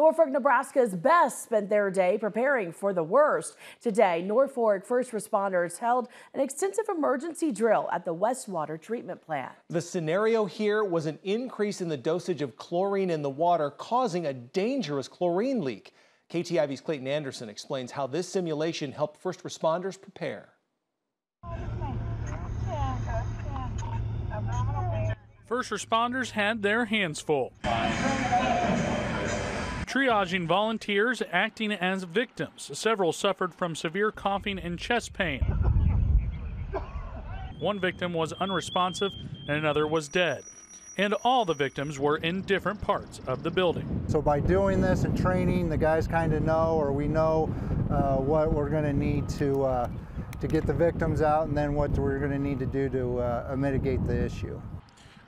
Norfolk, Nebraska's best spent their day preparing for the worst. Today, Norfolk first responders held an extensive emergency drill at the wastewater treatment plant. The scenario here was an increase in the dosage of chlorine in the water, causing a dangerous chlorine leak. KTIV's Clayton Anderson explains how this simulation helped first responders prepare. First responders had their hands full, triaging volunteers acting as victims. Several suffered from severe coughing and chest pain. One victim was unresponsive and another was dead. And all the victims were in different parts of the building. So by doing this and training, the guys kind of know, or we know what we're going to need to get the victims out, and then what we're going to need to do to mitigate the issue.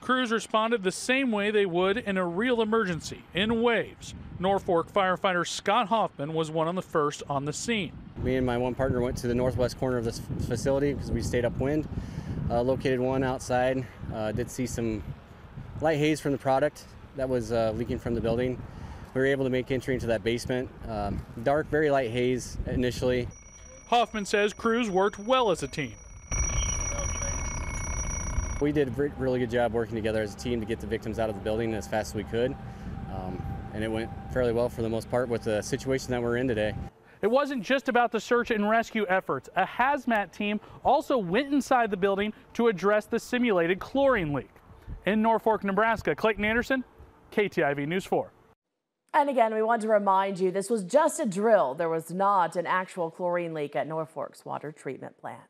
Crews responded the same way they would in a real emergency, in waves. Norfolk firefighter Scott Hoffman was one of the first on the scene. Me and my one partner went to the northwest corner of this facility because we stayed upwind. Located one outside, did see some light haze from the product that was leaking from the building. We were able to make entry into that basement. Dark, very light haze initially. Hoffman says crews worked well as a team. We did a really good job working together as a team to get the victims out of the building as fast as we could. And it went fairly well for the most part with the situation that we're in today. It wasn't just about the search and rescue efforts. A hazmat team also went inside the building to address the simulated chlorine leak. In Norfolk, Nebraska, Clayton Anderson, KTIV News 4. And again, we want to remind you this was just a drill. There was not an actual chlorine leak at Norfolk's water treatment plant.